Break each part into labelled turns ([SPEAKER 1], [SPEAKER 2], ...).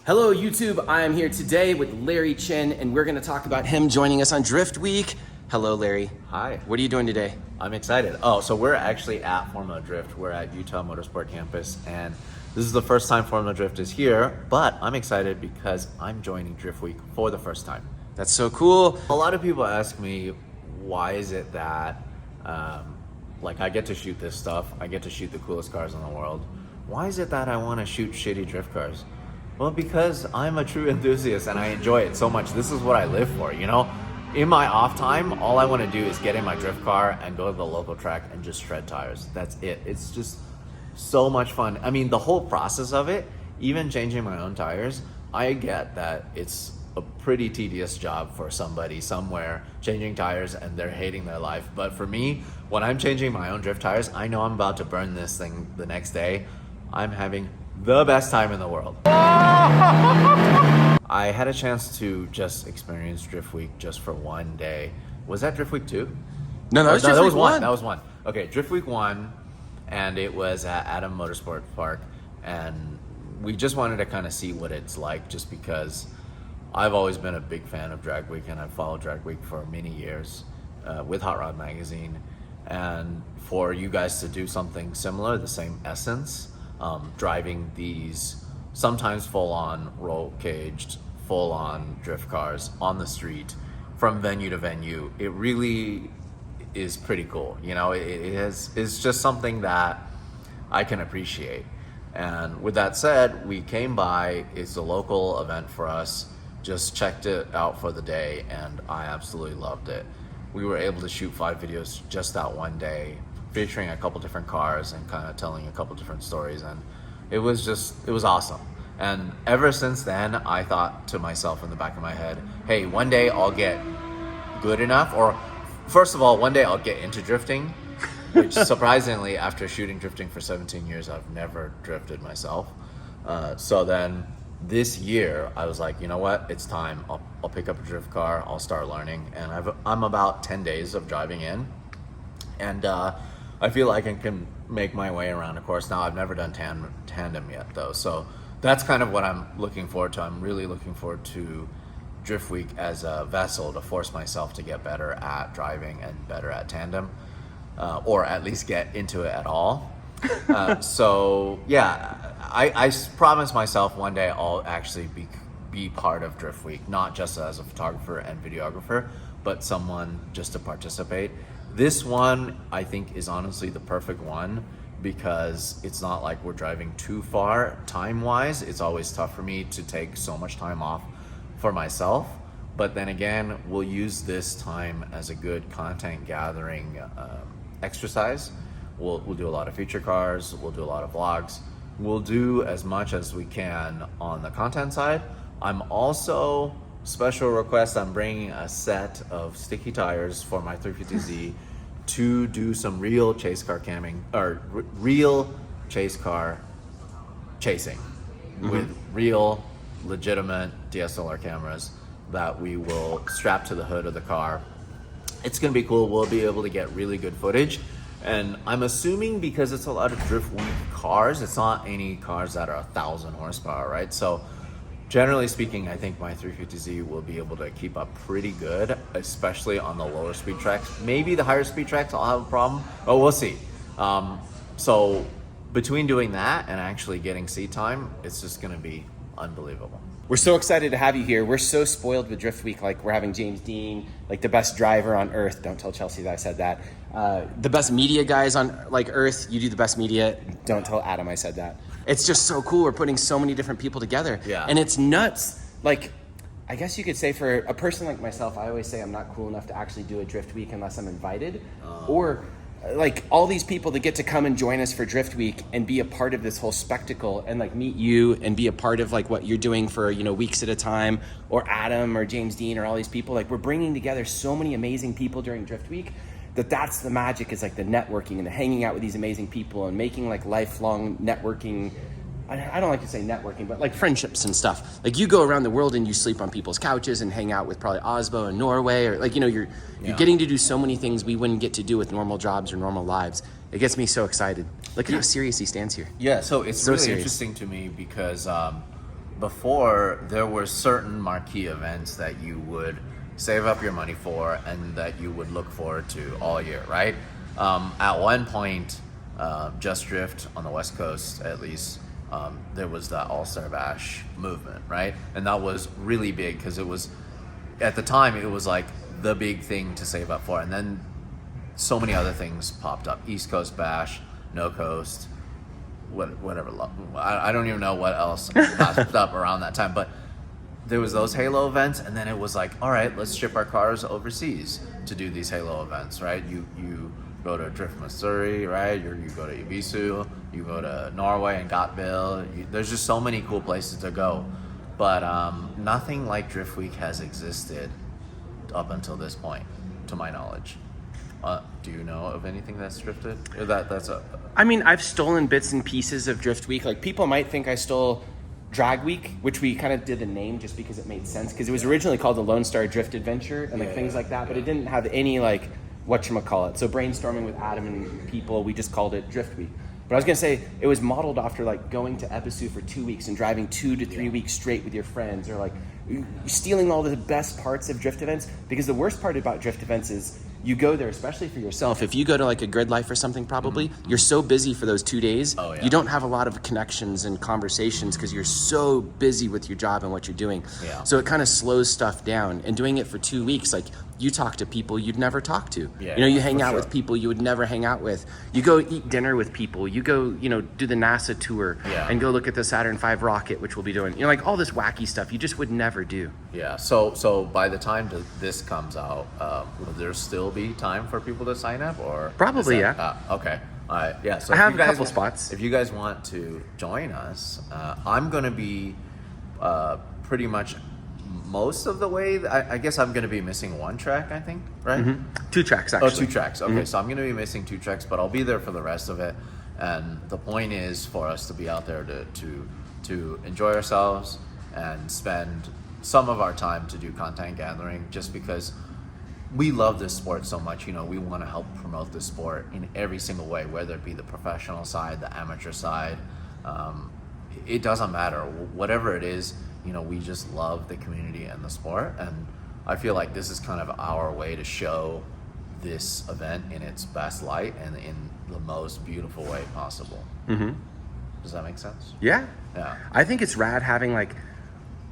[SPEAKER 1] Hello YouTube, I am here today with Larry Chin and we're going to talk about him joining us on Driftweek. Hello Larry.
[SPEAKER 2] Hi.
[SPEAKER 1] What are you doing today?
[SPEAKER 2] I'm excited. Oh, so we're actually at Formula Drift. We're at Utah Motorsport Campus and this is the first time Formula Drift is here, but I'm excited because I'm joining Driftweek for the first time.
[SPEAKER 1] That's so cool.
[SPEAKER 2] A lot of people ask me, why is it that like I get to shoot this stuff, I get to shoot the coolest cars in the world. Why is it that I want to shoot shitty drift cars? Well, because I'm a true enthusiast and I enjoy it so much. This is what I live for, you know? In my off time, all I want to do is get in my drift car and go to the local track and just shred tires. That's it. It's just so much fun. I mean, the whole process of it, even changing my own tires, I get that it's a pretty tedious job for somebody somewhere changing tires and they're hating their life. But for me, when I'm changing my own drift tires, I know I'm about to burn this thing the next day. I'm having the best time in the world. I had a chance to just experience Driftweek just for one day. Was that Driftweek 2?
[SPEAKER 1] No, that was Driftweek 1.
[SPEAKER 2] That was one. Okay, Driftweek 1, and it was at Adam Motorsport Park, and we just wanted to kind of see what it's like, just because I've always been a big fan of Drag Week, and I've followed Drag Week for many years with Hot Rod Magazine, and for you guys to do something similar, the same essence, driving these sometimes full-on roll-caged, full-on drift cars on the street from venue to venue, it really is pretty cool. You know, it's just something that I can appreciate. And with that said, we came by, it's a local event for us, just checked it out for the day, and I absolutely loved it. We were able to shoot 5 videos just that one day, featuring a couple different cars and kind of telling a couple different stories, and it was awesome. And ever since then, I thought to myself in the back of my head, hey, one day I'll get good enough, or first of all, one day I'll get into drifting, which surprisingly, after shooting drifting for 17 years, I've never drifted myself. So then this year, I was like, you know what, it's time. I'll pick up a drift car, I'll start learning, and I'm about 10 days of driving in, and I feel like I can make my way around a course. Now, I've never done tandem yet, though, so that's kind of what I'm looking forward to. I'm really looking forward to Driftweek as a vessel to force myself to get better at driving and better at tandem, or at least get into it at all. So, yeah, I promised myself one day I'll actually be part of Driftweek, not just as a photographer and videographer, but someone just to participate. This one, I think, is honestly the perfect one because it's not like we're driving too far time-wise. It's always tough for me to take so much time off for myself. But then again, we'll use this time as a good content gathering exercise. We'll do a lot of feature cars. We'll do a lot of vlogs. We'll do as much as we can on the content side. I'm also... special request, I'm bringing a set of sticky tires for my 350Z to do some real chase car camming, or real chase car chasing with real legitimate DSLR cameras that we will strap to the hood of the car. It's gonna be cool. We'll be able to get really good footage, and I'm assuming because it's a lot of Driftweek cars, it's not any cars that are 1,000 horsepower, right? So generally speaking, I think my 350Z will be able to keep up pretty good, especially on the lower speed tracks. Maybe the higher speed tracks I'll have a problem, but we'll see. So between doing that and actually getting seat time, it's just gonna be unbelievable.
[SPEAKER 1] We're so excited to have you here. We're so spoiled with Driftweek. Like, we're having James Deane, like the best driver on earth. Don't tell Chelsea that I said that. The best media guys on like earth. You do the best media. Don't tell Adam I said that. It's just so cool. We're putting so many different people together.
[SPEAKER 2] Yeah.
[SPEAKER 1] And it's nuts. Like, I guess you could say for a person like myself, I always say I'm not cool enough to actually do a Driftweek unless I'm invited. Or like all these people that get to come and join us for Driftweek and be a part of this whole spectacle and like meet you and be a part of like what you're doing for, you know, weeks at a time, or Adam or James Deane or all these people. Like, we're bringing together so many amazing people during Driftweek that's the magic, is like the networking and the hanging out with these amazing people and making like lifelong networking. I don't like to say networking, but like friendships and stuff. Like, you go around the world and you sleep on people's couches and hang out with probably Osbo in Norway, or like, you know, you're getting to do so many things we wouldn't get to do with normal jobs or normal lives. It gets me so excited. Look at how serious he stands here.
[SPEAKER 2] Yeah, so it's
[SPEAKER 1] so
[SPEAKER 2] really
[SPEAKER 1] serious.
[SPEAKER 2] Interesting to me because before there were certain marquee events that you would save up your money for and that you would look forward to all year, right? At one point, Just Drift on the West Coast, at least, there was the All-Star Bash movement, right? And that was really big because it was, at the time, it was like the big thing to save up for. And then so many other things popped up. East Coast Bash, No Coast, whatever. I don't even know what else popped up around that time. But there was those Halo events, and then it was like, all right, let's ship our cars overseas to do these Halo events, right? You go to Drift, Missouri, right? You go to Ibisu, you go to Norway and Gottville. There's just so many cool places to go. But nothing like Driftweek has existed up until this point, to my knowledge. Do you know of anything that's drifted?
[SPEAKER 1] I mean, I've stolen bits and pieces of Driftweek. Like, people might think I stole Drag Week, which we kind of did the name just because it made sense, because it was originally called the Lone Star Drift Adventure and things like that, but it didn't have any like whatchamacallit. So brainstorming with Adam and people, we just called it Drift Week. But I was gonna say, it was modeled after like going to Ibisu for 2 weeks and driving 2 to 3 weeks straight with your friends, or like stealing all the best parts of drift events. Because the worst part about drift events is you go there, especially for yourself. If you go to like a Grid Life or something, probably you're so busy for those 2 days, you don't have a lot of connections and conversations because you're so busy with your job and what you're doing. So it kind of slows stuff down. And doing it for 2 weeks, like, you talk to people you'd never talk to. You hang out with people you would never hang out with. You go eat dinner with people. You go, do the NASA tour and go look at the Saturn V rocket, which we'll be doing. Like all this wacky stuff you just would never do.
[SPEAKER 2] So by the time this comes out, will there still be time for people to sign up, or
[SPEAKER 1] probably?
[SPEAKER 2] Okay. So
[SPEAKER 1] I have a couple spots.
[SPEAKER 2] If you guys want to join us, I'm going to be pretty much most of the way. I guess I'm going to be missing one track, I think, right?
[SPEAKER 1] 2 tracks, actually.
[SPEAKER 2] 2 tracks. Okay, so I'm going to be missing 2 tracks, but I'll be there for the rest of it. And the point is for us to be out there to enjoy ourselves and spend some of our time to do content gathering, just because we love this sport so much. We want to help promote this sport in every single way, whether it be the professional side, the amateur side. It doesn't matter. Whatever it is, we just love the community and the sport. And I feel like this is kind of our way to show this event in its best light and in the most beautiful way possible. Does that make sense?
[SPEAKER 1] Yeah. I think it's rad having, like,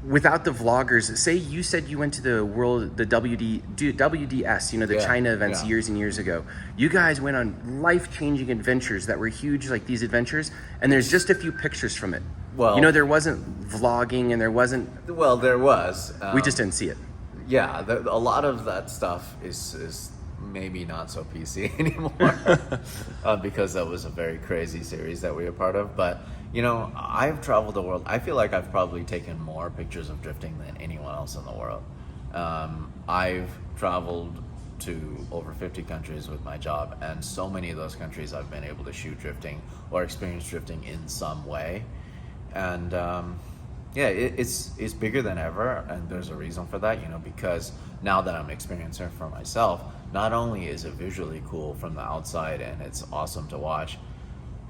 [SPEAKER 1] without the vloggers, say you said you went to the WDS, the China events years and years ago. You guys went on life-changing adventures that were huge, like these adventures, and there's just a few pictures from it. Well, there wasn't vlogging, and there wasn't...
[SPEAKER 2] Well, there was.
[SPEAKER 1] We just didn't see it.
[SPEAKER 2] Yeah, a lot of that stuff is maybe not so PC anymore because that was a very crazy series that we were part of. But, I've traveled the world. I feel like I've probably taken more pictures of drifting than anyone else in the world. I've traveled to over 50 countries with my job, and so many of those countries I've been able to shoot drifting or experience drifting in some way. And it's bigger than ever, and there's a reason for that, because now that I'm experiencing it for myself, not only is it visually cool from the outside and it's awesome to watch,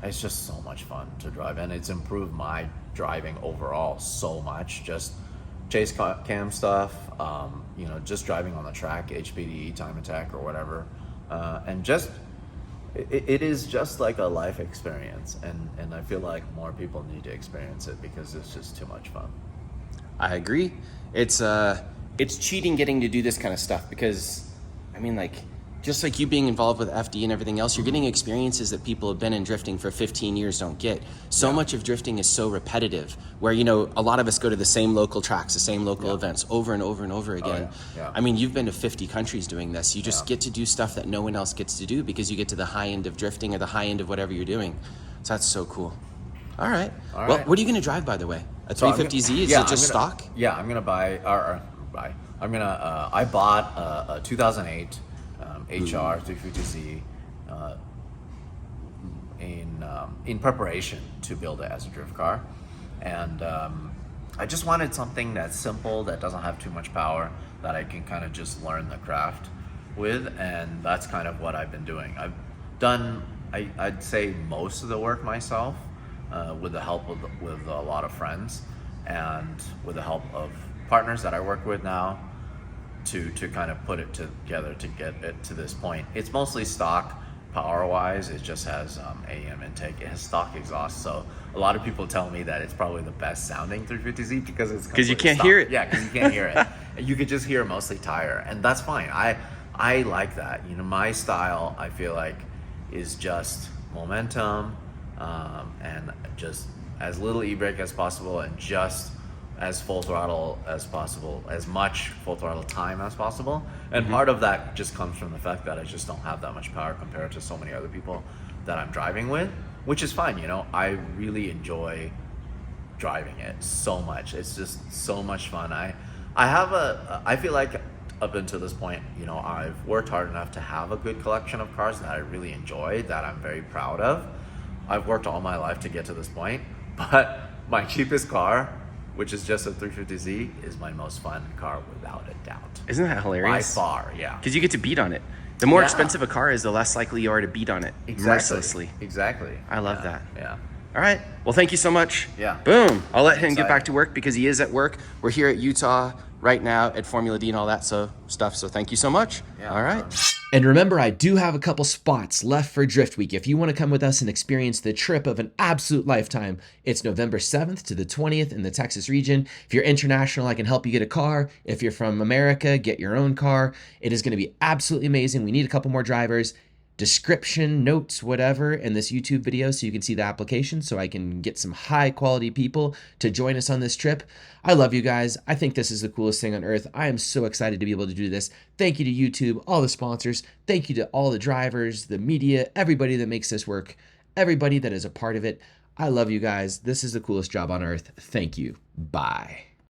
[SPEAKER 2] it's just so much fun to drive, and it's improved my driving overall so much. Just chase cam stuff, just driving on the track, HPD, time attack, or whatever, and just it is just like a life experience, and I feel like more people need to experience it because it's just too much fun.
[SPEAKER 1] I agree. It's cheating getting to do this kind of stuff, because just like you being involved with FD and everything else, you're getting experiences that people have been in drifting for 15 years don't get. So much of drifting is so repetitive, where, a lot of us go to the same local tracks, the same local events over and over and over again. You've been to 50 countries doing this. You just get to do stuff that no one else gets to do because you get to the high end of drifting or the high end of whatever you're doing. So that's so cool. All right. Well, what are you going to drive, by the way? A 350Z? Is it just stock?
[SPEAKER 2] Yeah, I'm going to buy, I bought a 2008 HR 350Z in preparation to build it as a drift car, and I just wanted something that's simple, that doesn't have too much power, that I can kind of just learn the craft with, and that's kind of what I've been doing. I've done, I'd say, most of the work myself with the help with a lot of friends, and with the help of partners that I work with now to kind of put it together to get it to this point. It's mostly stock power wise. It just has AM intake. It has stock exhaust. So a lot of people tell me that it's probably the best sounding 350Z because
[SPEAKER 1] you can't hear it.
[SPEAKER 2] Yeah, because you can't hear it. You could just hear mostly tire, and that's fine. I like that. You know, my style, I feel like, is just momentum, and just as little e-brake as possible, and just as full throttle as possible, as much full throttle time as possible. And part of that just comes from the fact that I just don't have that much power compared to so many other people that I'm driving with, which is fine. You know, I really enjoy driving it so much. It's just so much fun. I feel like up until this point, you know, I've worked hard enough to have a good collection of cars that I really enjoy, that I'm very proud of. I've worked all my life to get to this point, but my cheapest car, which is just a 350Z, is my most fun car without a doubt.
[SPEAKER 1] Isn't that hilarious?
[SPEAKER 2] By far, yeah.
[SPEAKER 1] Because you get to beat on it. The more expensive a car is, the less likely you are to beat on it mercilessly.
[SPEAKER 2] Exactly.
[SPEAKER 1] I love that.
[SPEAKER 2] Yeah.
[SPEAKER 1] All right. Well, thank you so much.
[SPEAKER 2] Yeah.
[SPEAKER 1] Boom. I'll let him get back to work because he is at work. We're here at Utah right now at Formula D and all that stuff. So thank you so much.
[SPEAKER 2] Yeah,
[SPEAKER 1] all right. And remember, I do have a couple spots left for Driftweek. If you want to come with us and experience the trip of an absolute lifetime, it's November 7th to the 20th in the Texas region. If you're international, I can help you get a car. If you're from America, get your own car. It is going to be absolutely amazing. We need a couple more drivers. Description, notes, whatever in this YouTube video so you can see the application so I can get some high quality people to join us on this trip. I love you guys. I think this is the coolest thing on earth. I am so excited to be able to do this. Thank you to YouTube, all the sponsors. Thank you to all the drivers, the media, everybody that makes this work, everybody that is a part of it. I love you guys. This is the coolest job on earth. Thank you. Bye.